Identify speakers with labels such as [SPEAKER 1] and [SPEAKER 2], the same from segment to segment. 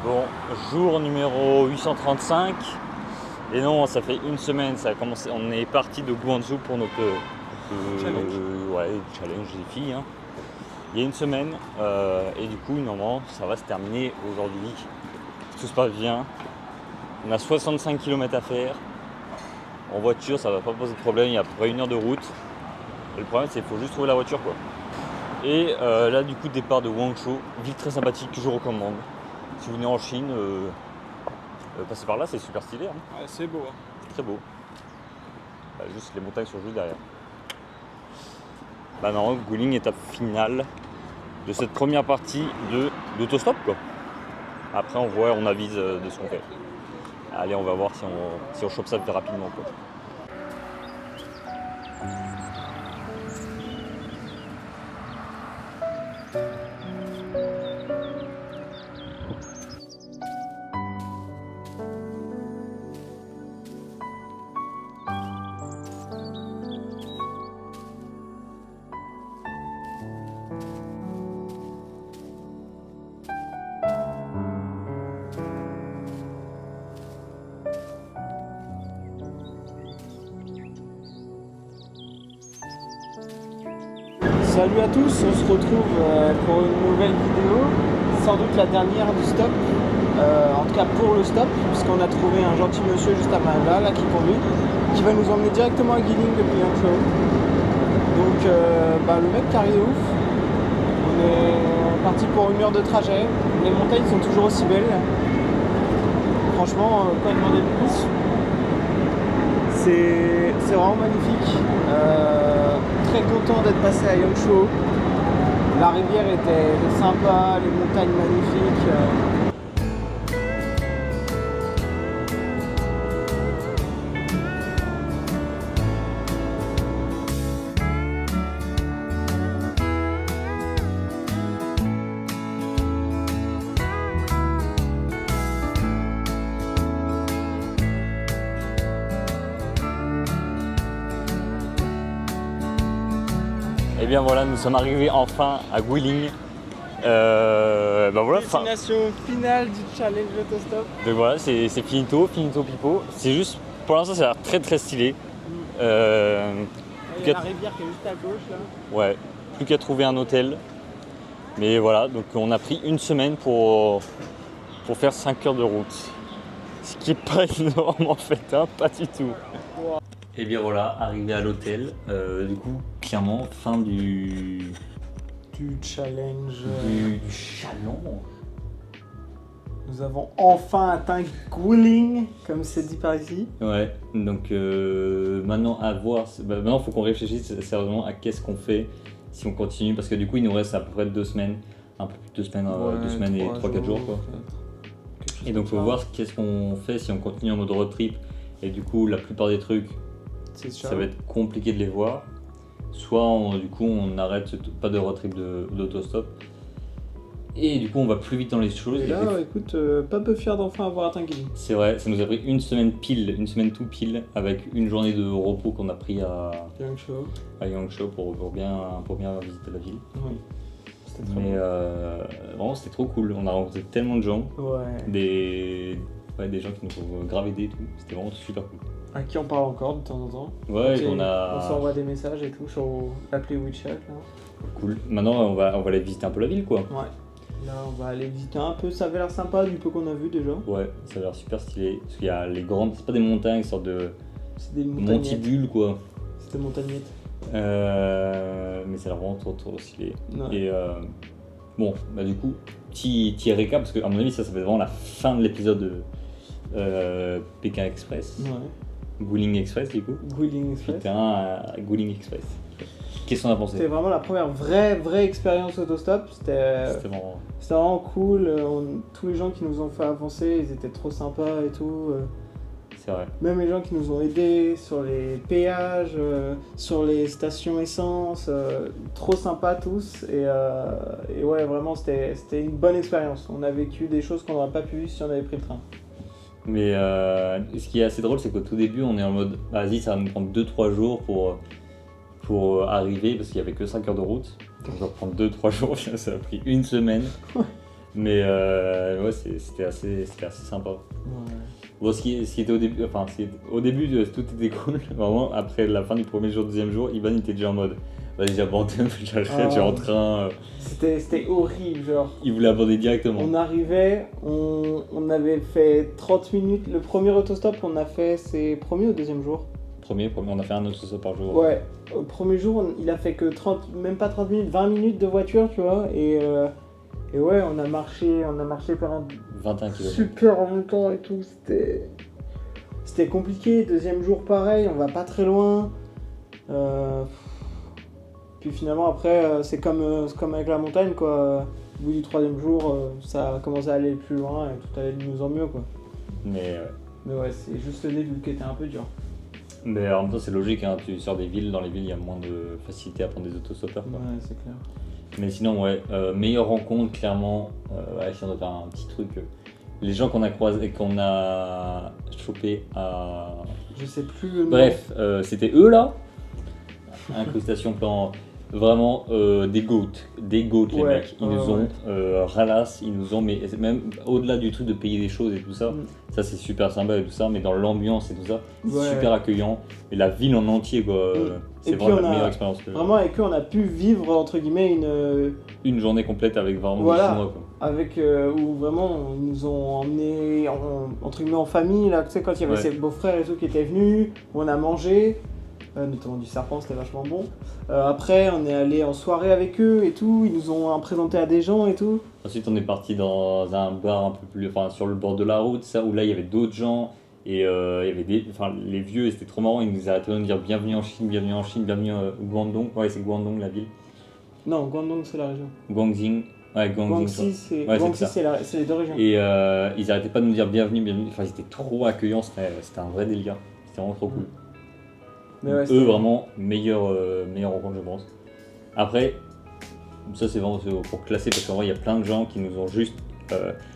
[SPEAKER 1] Bon, jour numéro 835. Et non, ça fait une semaine, ça a commencé, on est parti de Guangzhou pour notre challenge des filles. Hein. Il y a une semaine, et du coup, normalement, ça va se terminer aujourd'hui. Tout se passe bien. On a 65 km à faire. En voiture, ça va pas poser de problème, il y a à peu près 1 heure de route. Et le problème, c'est qu'il faut juste trouver la voiture, quoi. Et là, du coup, départ de Guangzhou, ville très sympathique que je recommande. Si vous venez en Chine, passez par là, c'est super stylé. Hein.
[SPEAKER 2] Ouais, c'est beau. Hein.
[SPEAKER 1] C'est très beau. Juste les montagnes sont juste derrière. Non, Guilin, étape finale de cette première partie d'autostop, quoi. Après, on voit, on avise de ce qu'on fait. Allez, on va voir si on chope ça plus rapidement, quoi.
[SPEAKER 2] Salut à tous, on se retrouve pour une nouvelle vidéo, sans doute la dernière du stop, en tout cas pour le stop, puisqu'on a trouvé un gentil monsieur juste à là qui conduit, qui va nous emmener directement à Guilin depuis Yangshuo. Donc le mec carré de ouf, on est parti pour 1 heure de trajet, les montagnes sont toujours aussi belles, franchement, pas demander de plus, c'est vraiment magnifique. Très content d'être passé à Yangshuo. La rivière était sympa, les montagnes magnifiques.
[SPEAKER 1] Et bien voilà, nous sommes arrivés enfin à Guilin. Voilà.
[SPEAKER 2] Destination finale du challenge autostop.
[SPEAKER 1] Donc voilà, c'est finito pipo. C'est juste, pour l'instant, ça a l'air très très stylé.
[SPEAKER 2] Il y a la rivière qui est juste à gauche là.
[SPEAKER 1] Ouais, plus qu'à trouver un hôtel. Mais voilà, donc on a pris 1 semaine pour faire 5 heures de route. Ce qui est pas énorme en fait, hein, pas du tout.
[SPEAKER 2] Wow.
[SPEAKER 1] Et bien voilà, arrivé à l'hôtel, du coup, clairement, fin du
[SPEAKER 2] Challenge.
[SPEAKER 1] Du chaland.
[SPEAKER 2] Nous avons enfin atteint Guilin, comme c'est dit par ici.
[SPEAKER 1] Ouais, donc maintenant à voir, maintenant il faut qu'on réfléchisse sérieusement à qu'est-ce qu'on fait si on continue, parce que du coup il nous reste à peu près 2 semaines, un peu plus de 2 semaines, 2 semaines et 3-4 jours quoi. Et donc il faut voir qu'est-ce qu'on fait si on continue en mode road trip, et du coup la plupart des trucs, ça va être compliqué de les voir. Soit on arrête pas de road trip d'autostop. Et du coup on va plus vite dans les choses.
[SPEAKER 2] Et là écoute, pas peu fier d'enfin avoir atteint Guilin.
[SPEAKER 1] C'est vrai, ça nous a pris 1 semaine tout pile, avec une journée de repos qu'on a pris à Yangshuo pour bien visiter la ville.
[SPEAKER 2] Oui, c'était très
[SPEAKER 1] Mais vraiment c'était trop cool, on a rencontré tellement de gens, des gens qui nous ont grave aidés et tout, c'était vraiment super cool.
[SPEAKER 2] À qui on parle encore de temps en temps.
[SPEAKER 1] Ouais,
[SPEAKER 2] on s'envoie des messages et tout sur l'appli WeChat là.
[SPEAKER 1] Cool, maintenant on va aller visiter un peu la ville quoi.
[SPEAKER 2] Ouais. Là on va aller visiter un peu, ça avait l'air sympa du peu qu'on a vu déjà.
[SPEAKER 1] Ouais, ça a l'air super stylé, parce qu'il y a les grandes, c'est pas des montagnes, c'est sorte de montibules quoi.
[SPEAKER 2] C'est des montagnettes.
[SPEAKER 1] Mais ça a l'air vraiment trop stylé. Ouais. Et du coup, petit récap, parce qu'à mon avis ça fait vraiment la fin de l'épisode de Pékin Express. Ouais. Guilin Express du coup.
[SPEAKER 2] Guilin Express.
[SPEAKER 1] Putain, Guilin Express. Qu'est-ce qu'on a pensé ?
[SPEAKER 2] C'était vraiment la première vraie expérience autostop. C'était vraiment cool. Tous les gens qui nous ont fait avancer, ils étaient trop sympas et tout.
[SPEAKER 1] C'est vrai.
[SPEAKER 2] Même les gens qui nous ont aidés sur les péages, sur les stations essence, trop sympas tous. Et ouais, vraiment, c'était une bonne expérience. On a vécu des choses qu'on n'aurait pas pu vivre si on avait pris le train.
[SPEAKER 1] Mais ce qui est assez drôle, c'est qu'au tout début, on est en mode vas-y, ça va nous prendre 2-3 jours pour arriver, parce qu'il n'y avait que 5 heures de route. Donc ça va prendre 2-3 jours, ça a pris 1 semaine. Mais ouais, c'était assez sympa.
[SPEAKER 2] Ouais.
[SPEAKER 1] Bon, ce qui était au début, au début tout était cool. Vraiment, après la fin du premier jour, deuxième jour, Ivan était déjà en mode vas-y, j'abandonne, j'arrête, j'ai en train.
[SPEAKER 2] C'était horrible, genre.
[SPEAKER 1] Il voulait aborder directement.
[SPEAKER 2] On arrivait, on avait fait 30 minutes. Le premier autostop, on a fait, c'est premier ou deuxième jour?
[SPEAKER 1] Premier, on a fait un autostop par jour.
[SPEAKER 2] Ouais, au premier jour, il a fait que 30, même pas 30 minutes, 20 minutes de voiture, tu vois. Et ouais, on a marché pendant
[SPEAKER 1] 21 km.
[SPEAKER 2] super longtemps et tout. C'était compliqué. Deuxième jour, pareil, on va pas très loin. Puis finalement, après, c'est comme avec la montagne, quoi. Au bout du troisième jour, ça a commencé à aller plus loin et tout allait de mieux en mieux, quoi.
[SPEAKER 1] Mais
[SPEAKER 2] ouais, c'est juste le début qui était un peu dur.
[SPEAKER 1] Mais en même temps, c'est logique, hein, tu sors des villes, dans les villes, il y a moins de facilité à prendre des autostoppeurs. Quoi.
[SPEAKER 2] Ouais, c'est clair.
[SPEAKER 1] Mais sinon, ouais, meilleure rencontre, clairement, si on doit faire un petit truc. Les gens qu'on a croisés, qu'on a chopés à.
[SPEAKER 2] Je sais plus le nom.
[SPEAKER 1] Bref, c'était eux là. Incrustation plan. Vraiment des goats les
[SPEAKER 2] Ouais,
[SPEAKER 1] mecs. Ils nous ont ralasse, ils nous ont, mais même au-delà du truc de payer des choses et tout ça, ça c'est super sympa et tout ça, mais dans l'ambiance et tout ça, super accueillant. Et la ville en entier quoi, c'est vraiment la meilleure expérience.
[SPEAKER 2] Vraiment avec eux on a pu vivre entre guillemets
[SPEAKER 1] une journée complète avec vraiment
[SPEAKER 2] voilà,
[SPEAKER 1] des Chinois quoi.
[SPEAKER 2] Avec où vraiment ils nous ont emmenés entre guillemets en famille là, tu sais quand il y avait ses beaux-frères et tout qui étaient venus, où on a mangé. Notamment du serpent, c'était vachement bon. Après, on est allé en soirée avec eux et tout. Ils nous ont présenté à des gens et tout.
[SPEAKER 1] Ensuite, on est parti dans un bar un peu plus, sur le bord de la route, ça, où là il y avait d'autres gens et il y avait les vieux. Et c'était trop marrant. Ils nous arrêtaient de nous dire bienvenue en Chine, bienvenue en Chine, bienvenue au Guangdong. Ouais, c'est Guangdong la ville.
[SPEAKER 2] Non, Guangdong c'est la région.
[SPEAKER 1] Guangxing. Ouais,
[SPEAKER 2] Guangxi c'est les deux régions.
[SPEAKER 1] Et ils arrêtaient pas de nous dire bienvenue, bienvenue. Enfin, ils étaient trop accueillants. C'était un vrai délire. C'était vraiment trop cool. Mais ouais, eux vraiment meilleure rencontre je pense. Après ça c'est vraiment pour classer parce qu'en vrai il y a plein de gens qui nous ont juste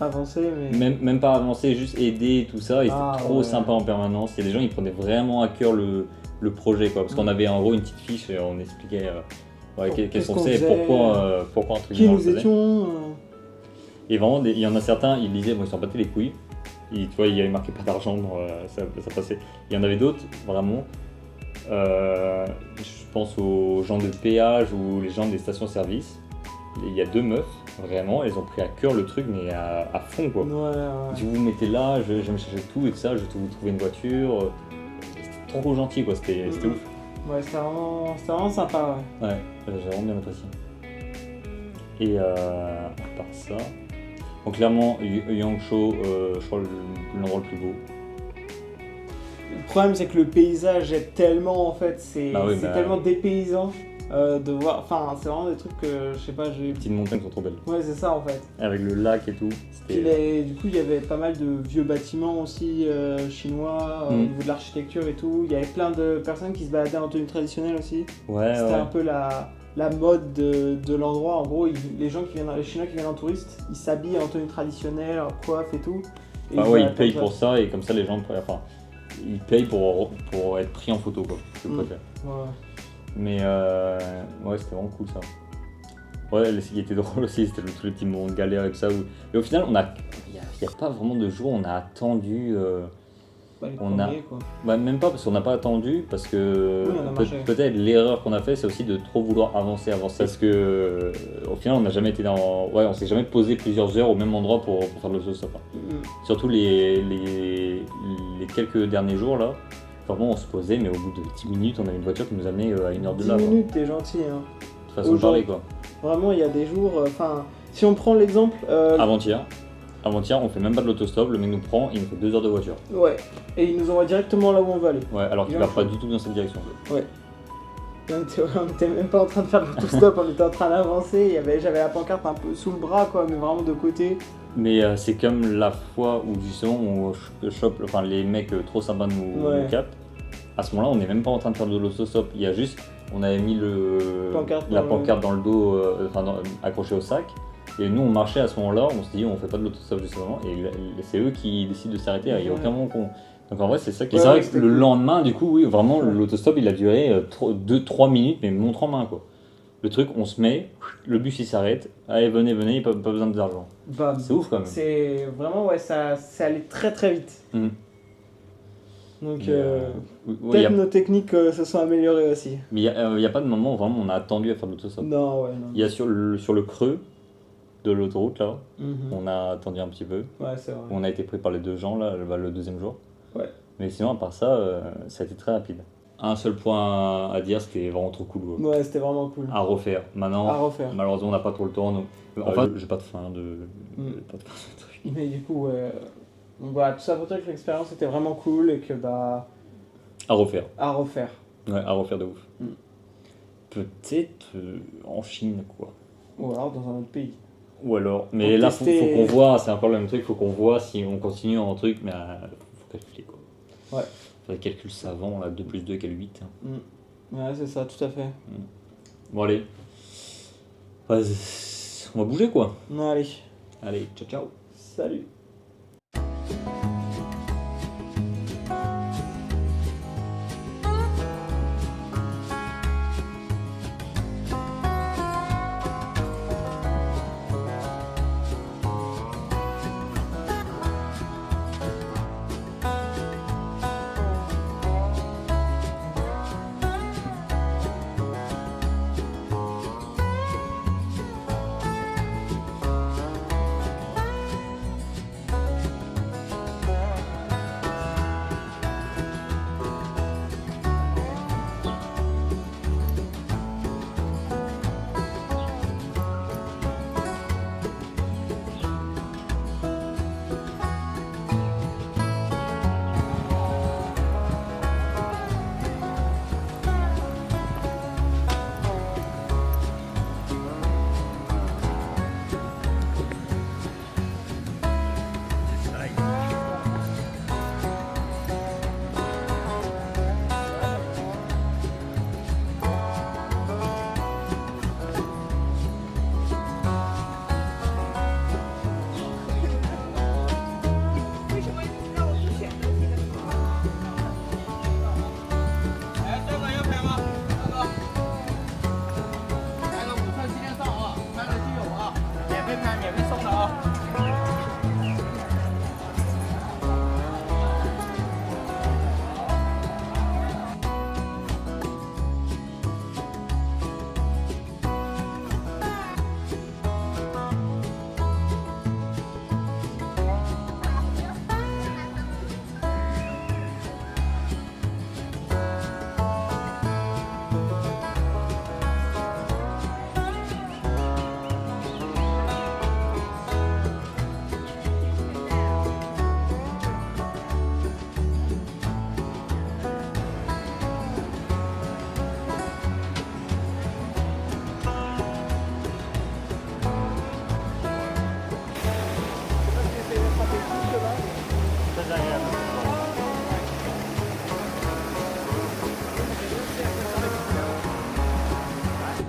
[SPEAKER 2] avancé mais
[SPEAKER 1] même pas avancé, juste aidé et tout ça et c'était trop sympa en permanence. Il y a des gens qui prenaient vraiment à cœur le projet quoi parce qu'on avait en gros une petite fiche et on expliquait qu'est-ce qu'on faisait et pourquoi un truc
[SPEAKER 2] qui nous étions
[SPEAKER 1] et vraiment il y en a certains ils disaient bon ils s'en battaient les couilles. Tu vois il y avait marqué pas d'argent ça passait. Il y en avait d'autres vraiment. Je pense aux gens de péage ou les gens des stations-service. Il y a deux meufs, vraiment, elles ont pris à cœur le truc, mais à fond quoi.
[SPEAKER 2] Ouais.
[SPEAKER 1] Si vous vous mettez là, je vais me chercher tout et tout ça, je vais vous trouver une voiture. C'était trop gentil quoi, c'était ouf.
[SPEAKER 2] Ouais, c'était vraiment sympa.
[SPEAKER 1] Ouais, j'ai vraiment bien apprécié. Et à part ça, donc clairement, Yangshuo, je crois l'endroit le plus beau.
[SPEAKER 2] Le problème c'est que le paysage est tellement en fait, c'est tellement dépaysant de voir, enfin c'est vraiment des trucs que je sais pas, j'ai...
[SPEAKER 1] Les petites montagnes sont trop belles.
[SPEAKER 2] Ouais c'est ça en fait.
[SPEAKER 1] Avec le lac et tout.
[SPEAKER 2] Du coup il y avait pas mal de vieux bâtiments aussi chinois au niveau de l'architecture et tout, il y avait plein de personnes qui se baladaient en tenue traditionnelle aussi. C'était un peu la mode de l'endroit, en gros les Chinois qui viennent en touriste, ils s'habillent en tenue traditionnelle, en coiffe et tout. Et
[SPEAKER 1] ils payent pour ça et comme ça les gens ils payent pour être pris en photo quoi, je préfère.
[SPEAKER 2] Ouais.
[SPEAKER 1] Mais c'était vraiment cool ça. Ouais, ce qui était drôle aussi, c'était tous les petits moments de galère et tout ça. Et au final, il n'y a pas vraiment de jour où on a attendu. Même pas parce qu'on n'a pas attendu, parce que peut-être l'erreur qu'on a fait, c'est aussi de trop vouloir avancer. Parce que au final, on n'a jamais été on s'est jamais posé plusieurs heures au même endroit pour faire de l'autostop. Surtout les quelques derniers jours là. Vraiment, on se posait, mais au bout de 10 minutes, on avait une voiture qui nous amenait à 1 heure de là.
[SPEAKER 2] 10 minutes, t'es gentil. Hein.
[SPEAKER 1] De façon de parler, quoi.
[SPEAKER 2] Vraiment, il y a des jours. Si on prend l'exemple.
[SPEAKER 1] Avant-hier, on fait même pas de l'autostop, le mec nous prend, il nous fait 2 heures de voiture.
[SPEAKER 2] Ouais, et il nous envoie directement là où on veut aller.
[SPEAKER 1] Ouais, alors qu'il va pas du tout dans cette direction.
[SPEAKER 2] Ouais. On était même pas en train de faire de l'autostop, on était en train d'avancer. J'avais la pancarte un peu sous le bras, quoi, mais vraiment de côté.
[SPEAKER 1] Mais c'est comme la fois où justement on chope, les mecs trop sympas nous captent. À ce moment-là, on n'est même pas en train de faire de l'autostop. Il y a juste, on avait mis la pancarte dans le dos, accrochée au sac. Et nous, on marchait à ce moment-là. On se dit, on fait pas de l'autostop justement. Et c'est eux qui décident de s'arrêter. Il n'y a aucun moment qu'on. Donc en vrai, c'est ça qui. C'est vrai que le lendemain, du coup, oui, vraiment, l'autostop, il a duré 2-3 minutes, mais montre en main, quoi. Le truc, on se met, le bus il s'arrête, allez venez, pas besoin d'argent.
[SPEAKER 2] Bam.
[SPEAKER 1] C'est ouf quand même.
[SPEAKER 2] C'est vraiment, ouais, ça c'est allé très très vite. Donc peut-être nos techniques se sont améliorées aussi.
[SPEAKER 1] Mais il n'y a pas de moment où vraiment on a attendu à faire de l'autostop.
[SPEAKER 2] Non, ouais, non.
[SPEAKER 1] Il y a sur le creux de l'autoroute là, on a attendu un petit peu.
[SPEAKER 2] Ouais, c'est vrai.
[SPEAKER 1] On a été pris par les 2 gens là, le deuxième jour.
[SPEAKER 2] Ouais.
[SPEAKER 1] Mais sinon, à part ça, ça a été très rapide. Un seul point à dire, c'était vraiment trop cool.
[SPEAKER 2] Ouais, c'était vraiment cool.
[SPEAKER 1] À refaire. Maintenant, malheureusement, on n'a pas trop le temps. Donc, enfin, j'ai pas de fin de truc.
[SPEAKER 2] Mais du coup, donc voilà, tout ça pour dire que l'expérience était vraiment cool et que bah.
[SPEAKER 1] À refaire.
[SPEAKER 2] À refaire.
[SPEAKER 1] Ouais, à refaire de ouf. Peut-être en Chine, quoi.
[SPEAKER 2] Ou alors dans un autre pays.
[SPEAKER 1] Ou alors, mais là, faut qu'on voit, c'est encore le même truc, faut qu'on voit si on continue en truc, mais faut calculer quoi.
[SPEAKER 2] Ouais.
[SPEAKER 1] Faut des calculs savants, là, 2 plus 2 égale 8.
[SPEAKER 2] Ouais, c'est ça, tout à fait.
[SPEAKER 1] Bon, allez. On va bouger quoi.
[SPEAKER 2] Non, allez.
[SPEAKER 1] Allez, ciao, ciao.
[SPEAKER 2] Salut.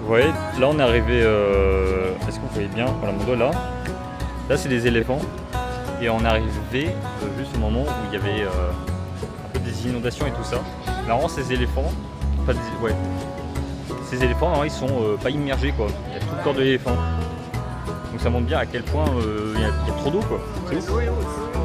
[SPEAKER 1] Vous voyez, là on est arrivé, est-ce que vous voyez bien, voilà mon doigt là, là c'est des éléphants, et on est arrivé juste au moment où il y avait un peu des inondations et tout ça. Normalement ces éléphants, ces éléphants normalement, ils sont pas immergés quoi, il y a tout le corps de l'éléphant. Donc ça montre bien à quel point il y a trop d'eau quoi. C'est ouf.